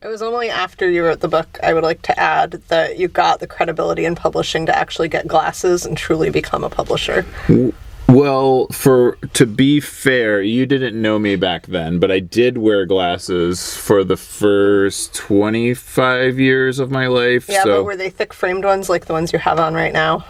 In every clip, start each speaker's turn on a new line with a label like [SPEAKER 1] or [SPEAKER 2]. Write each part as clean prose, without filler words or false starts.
[SPEAKER 1] It was only after you wrote the book, I would like to add, that you got the credibility in publishing to actually get glasses and truly become a publisher.
[SPEAKER 2] Well, to be fair, you didn't know me back then, but I did wear glasses for the first 25 years of my life.
[SPEAKER 1] Yeah, but were they thick framed ones like the ones you have on right now?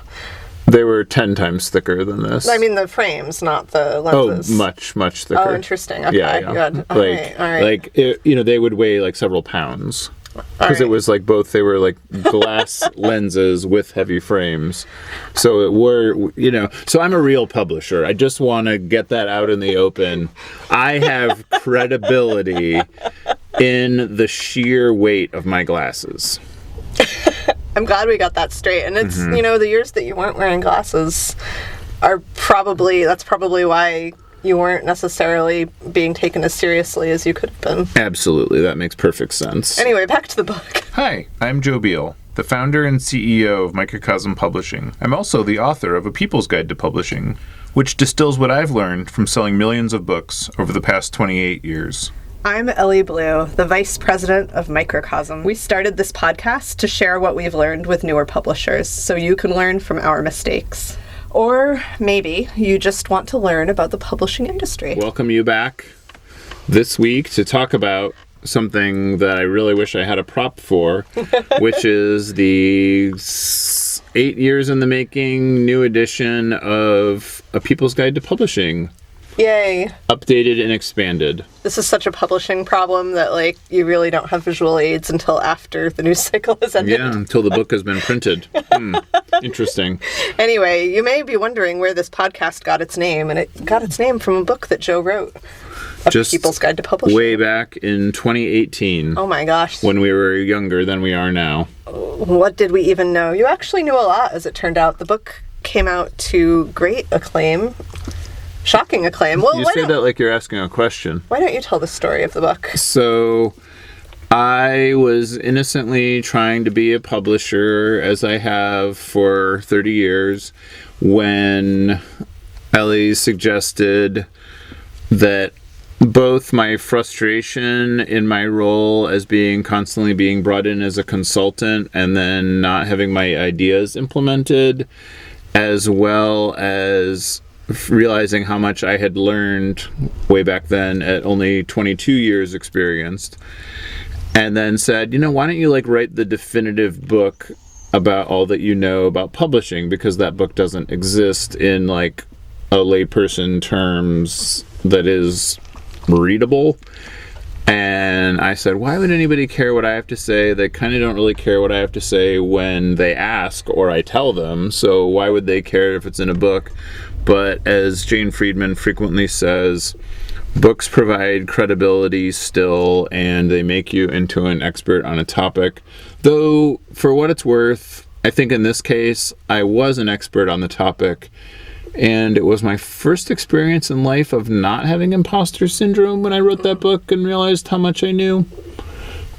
[SPEAKER 2] They were 10 times thicker than this.
[SPEAKER 1] I mean the frames, not the lenses.
[SPEAKER 2] Oh, much thicker.
[SPEAKER 1] Oh, interesting. Okay,
[SPEAKER 2] yeah.
[SPEAKER 1] Good. All right.
[SPEAKER 2] Like, they would weigh like several pounds. Because it was like they were like glass lenses with heavy frames. So so I'm a real publisher. I just want to get that out in the open. I have credibility in the sheer weight of my glasses.
[SPEAKER 1] I'm glad we got that straight. And it's, the years that you weren't wearing glasses that's probably why you weren't necessarily being taken as seriously as you could have been.
[SPEAKER 2] Absolutely. That makes perfect sense.
[SPEAKER 1] Anyway, back to the book.
[SPEAKER 3] Hi, I'm Joe Beal, the founder and CEO of Microcosm Publishing. I'm also the author of A People's Guide to Publishing, which distills what I've learned from selling millions of books over the past 28 years.
[SPEAKER 1] I'm Elly Blue, the Vice President of Microcosm. We started this podcast to share what we've learned with newer publishers, so you can learn from our mistakes. Or maybe you just want to learn about the publishing industry.
[SPEAKER 2] Welcome you back this week to talk about something that I really wish I had a prop for, which is the 8 years in the making new edition of A People's Guide to Publishing.
[SPEAKER 1] Yay.
[SPEAKER 2] Updated and expanded.
[SPEAKER 1] This is such a publishing problem that, you really don't have visual aids until after the news cycle has ended.
[SPEAKER 2] Yeah, until the book has been printed. Interesting.
[SPEAKER 1] Anyway, you may be wondering where this podcast got its name, and it got its name from a book that Joe wrote.
[SPEAKER 2] Just
[SPEAKER 1] People's Guide to Publishing.
[SPEAKER 2] Way back in 2018.
[SPEAKER 1] Oh my gosh.
[SPEAKER 2] When we were younger than we are now.
[SPEAKER 1] What did we even know? You actually knew a lot, as it turned out. The book came out to great acclaim. Shocking acclaim. Well,
[SPEAKER 2] you say that like you're asking a question.
[SPEAKER 1] Why don't you tell the story of the book?
[SPEAKER 2] So, I was innocently trying to be a publisher, as I have for 30 years, when Elly suggested that both my frustration in my role as constantly being brought in as a consultant and then not having my ideas implemented, as well as realizing how much I had learned way back then at only 22 years experienced, and then said, why don't you write the definitive book about all that you know about publishing, because that book doesn't exist in a layperson terms that is readable. And I said, why would anybody care what I have to say? They kind of don't really care what I have to say when they ask or I tell them, so why would they care if it's in a book? But as Jane Friedman frequently says, books provide credibility still, and they make you into an expert on a topic. Though, for what it's worth, I think in this case, I was an expert on the topic, and it was my first experience in life of not having imposter syndrome when I wrote that book and realized how much I knew.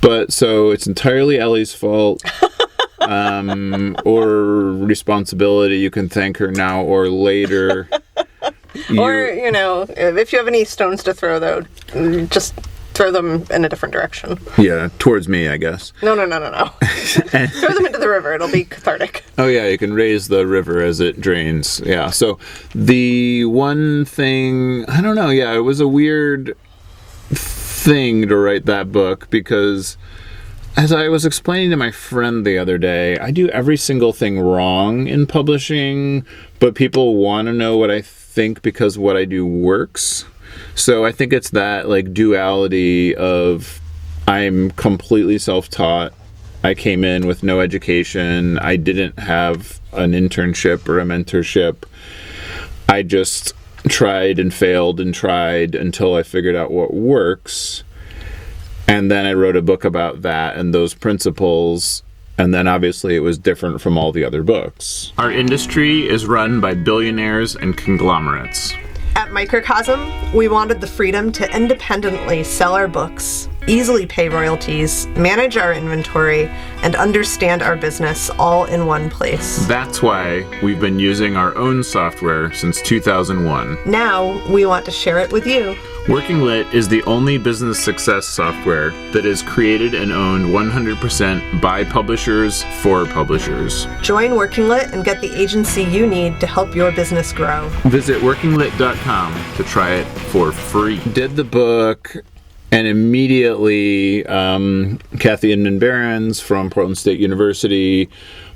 [SPEAKER 2] But so it's entirely Elly's fault. Or responsibility. You can thank her now or later.
[SPEAKER 1] Or, if you have any stones to throw, though, just throw them in a different direction.
[SPEAKER 2] Yeah, towards me, I guess.
[SPEAKER 1] No. Throw them into the river. It'll be cathartic.
[SPEAKER 2] Oh, yeah, you can raise the river as it drains. Yeah, so the one thing, I don't know, yeah, it was a weird thing to write that book because, as I was explaining to my friend the other day, I do every single thing wrong in publishing, but people want to know what I think because what I do works. So I think it's that duality of I'm completely self-taught. I came in with no education. I didn't have an internship or a mentorship. I just tried and failed and tried until I figured out what works. And then I wrote a book about that and those principles, and then obviously it was different from all the other books. Our industry is run by billionaires and conglomerates.
[SPEAKER 1] At Microcosm, we wanted the freedom to independently sell our books easily pay royalties, manage our inventory, and understand our business all in one place.
[SPEAKER 2] That's why we've been using our own software since 2001.
[SPEAKER 1] Now, we want to share it with you.
[SPEAKER 2] Working Lit is the only business success software that is created and owned 100% by publishers for publishers.
[SPEAKER 1] Join Working Lit and get the agency you need to help your business grow.
[SPEAKER 2] Visit workinglit.com to try it for free. Did the book, and immediately Kathy and Barons from Portland State University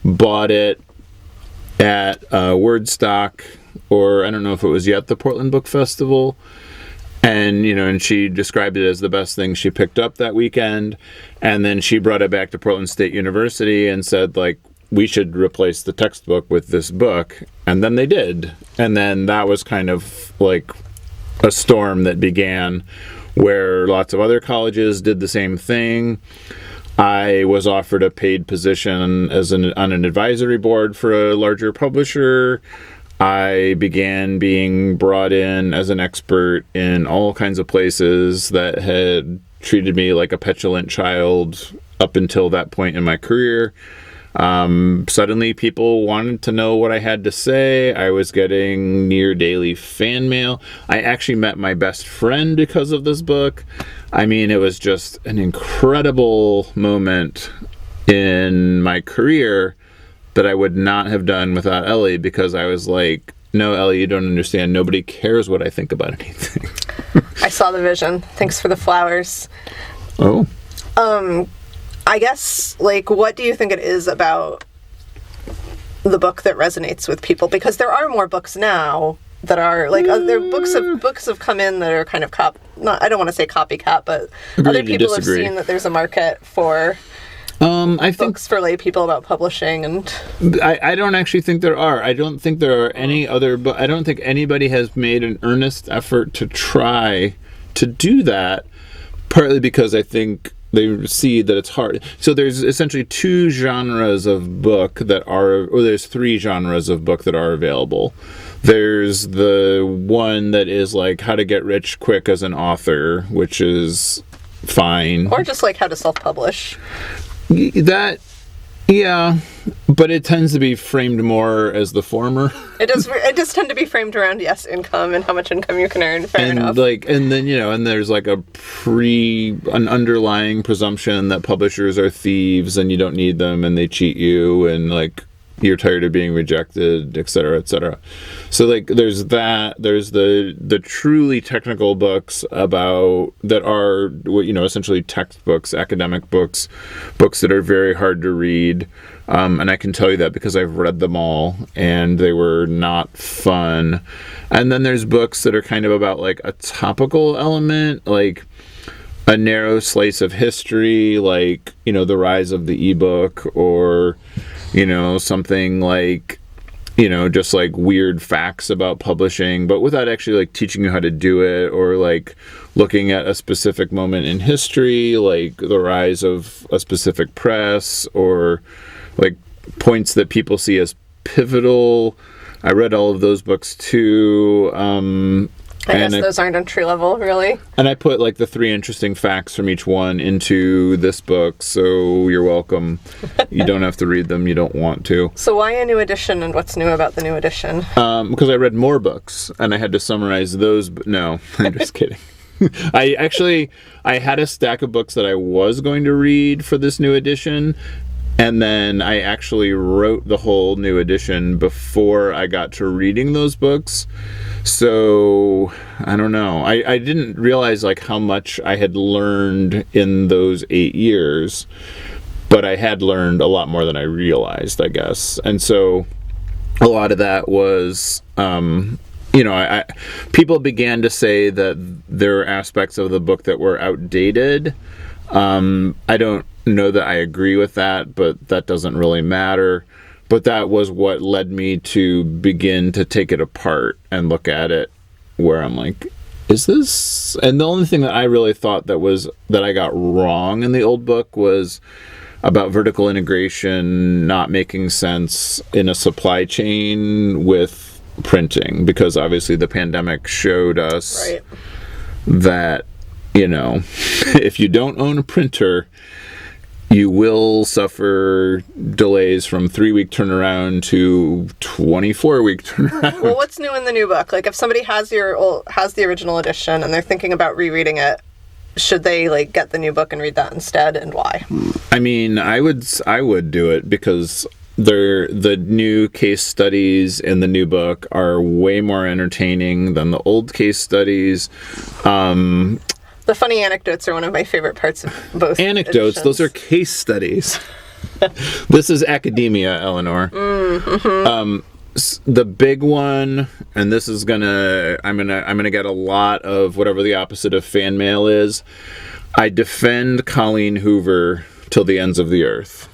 [SPEAKER 2] bought it at Wordstock, or I don't know if it was yet the Portland Book Festival. And she described it as the best thing she picked up that weekend. And then she brought it back to Portland State University and said, like, we should replace the textbook with this book. And then they did. And then that was kind of like a storm that began where lots of other colleges did the same thing. I was offered a paid position on an advisory board for a larger publisher. I began being brought in as an expert in all kinds of places that had treated me like a petulant child up until that point in my career. Suddenly people wanted to know what I had to say. I was getting near daily fan mail. I actually met my best friend because of this book. I mean, it was just an incredible moment in my career that I would not have done without Elly, because I was like, no, Elly, you don't understand. Nobody cares what I think about anything.
[SPEAKER 1] I saw the vision. Thanks for the flowers.
[SPEAKER 2] Oh.
[SPEAKER 1] I guess, like, what do you think it is about the book that resonates with people? Because there are more books now that are, like, there books have come in that are kind of I don't want to say copycat, but other people have seen that there's a market for
[SPEAKER 2] I think
[SPEAKER 1] books for lay people about publishing, and
[SPEAKER 2] I don't actually think there are. I don't think there are any other, but I don't think anybody has made an earnest effort to try to do that, partly because I think they see that it's hard. So there's essentially two genres of book that are, or there's three genres of book that are available. There's the one that is like how to get rich quick as an author, which is fine.
[SPEAKER 1] Or just like how to self-publish.
[SPEAKER 2] That, yeah, but it tends to be framed more as the former.
[SPEAKER 1] It does tend to be framed around, yes, income and how much income you can earn. Fair enough.
[SPEAKER 2] And then and there's like an underlying presumption that publishers are thieves and you don't need them and they cheat you and like you're tired of being rejected, et cetera, et cetera. So like there's that. There's the truly technical books that are essentially textbooks, academic books that are very hard to read. And I can tell you that because I've read them all and they were not fun. And then there's books that are kind of about like a topical element, like a narrow slice of history, like, the rise of the ebook, or something like, just like weird facts about publishing, but without actually like teaching you how to do it, or like looking at a specific moment in history, like the rise of a specific press, or like points that people see as pivotal. I read all of those books too.
[SPEAKER 1] I guess those aren't entry level, really. And
[SPEAKER 2] I put like the 3 interesting facts from each one into this book, so you're welcome. You don't have to read them, you don't want to.
[SPEAKER 1] So why a new edition, and what's new about the new edition?
[SPEAKER 2] Because I read more books, and I had to summarize those. No, I'm just kidding. I had a stack of books that I was going to read for this new edition, and then I actually wrote the whole new edition before I got to reading those books. So, I don't know. I didn't realize like how much I had learned in those 8 years, but I had learned a lot more than I realized, I guess. And so a lot of that was, people began to say that there are aspects of the book that were outdated. I don't know that I agree with that, but that doesn't really matter. But that was what led me to begin to take it apart and look at it, where I'm like, is this? And the only thing that I really thought that I got wrong in the old book was about vertical integration not making sense in a supply chain with printing, because obviously the pandemic showed us that if you don't own a printer, you will suffer delays from 3-week turnaround to 24-week turnaround.
[SPEAKER 1] Well, what's new in the new book? Like, if somebody has the original edition and they're thinking about rereading it, should they get the new book and read that instead, and why?
[SPEAKER 2] I mean, I would do it because the new case studies in the new book are way more entertaining than the old case studies.
[SPEAKER 1] The funny anecdotes are one of my favorite parts of both
[SPEAKER 2] Anecdotes,
[SPEAKER 1] editions.
[SPEAKER 2] those are case studies. This is academia, Eleanor. The big one, and this is I'm gonna get a lot of whatever the opposite of fan mail is. I defend Colleen Hoover till the ends of the earth.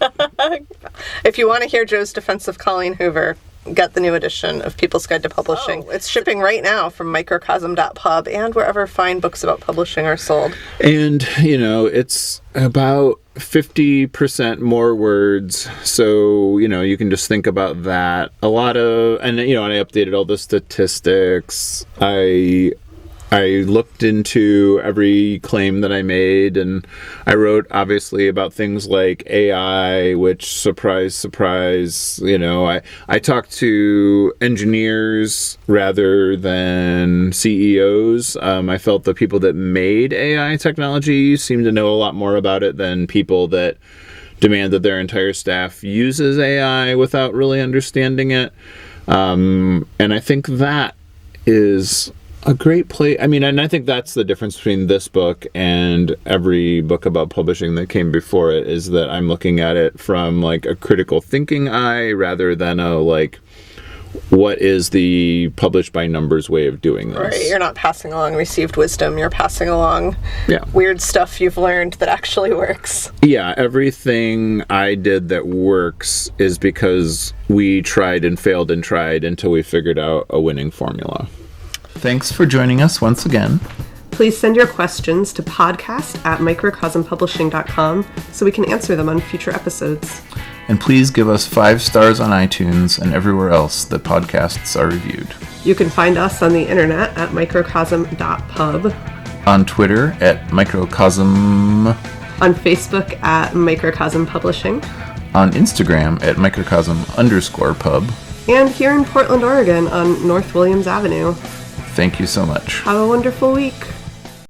[SPEAKER 1] If you want to hear Joe's defense of Colleen Hoover, get the new edition of People's Guide to Publishing. It's shipping right now from microcosm.pub and wherever fine books about publishing are sold.
[SPEAKER 2] And, it's about 50% more words. So, you can just think about that. And I updated all the statistics. I looked into every claim that I made, and I wrote, obviously, about things like AI, which, surprise, I talked to engineers rather than CEOs. I felt the people that made AI technology seemed to know a lot more about it than people that demand that their entire staff uses AI without really understanding it. And I think that is a great place. I mean, and I think that's the difference between this book and every book about publishing that came before it, is that I'm looking at it from a critical thinking eye rather than a what is the published by numbers way of doing this.
[SPEAKER 1] Right, you're not passing along received wisdom, you're passing along weird stuff you've learned that actually works.
[SPEAKER 2] Yeah, everything I did that works is because we tried and failed and tried until we figured out a winning formula.
[SPEAKER 3] Thanks for joining us once again.
[SPEAKER 1] Please send your questions to podcast@microcosmpublishing.com so we can answer them on future episodes.
[SPEAKER 3] And please give us 5 stars on iTunes and everywhere else that podcasts are reviewed.
[SPEAKER 1] You can find us on the internet at microcosm.pub,
[SPEAKER 3] On Twitter at Microcosm,
[SPEAKER 1] on Facebook at Microcosm Publishing,
[SPEAKER 3] on Instagram at Microcosm_pub.
[SPEAKER 1] and here in Portland, Oregon on North Williams Avenue.
[SPEAKER 3] Thank you so much.
[SPEAKER 1] Have a wonderful week.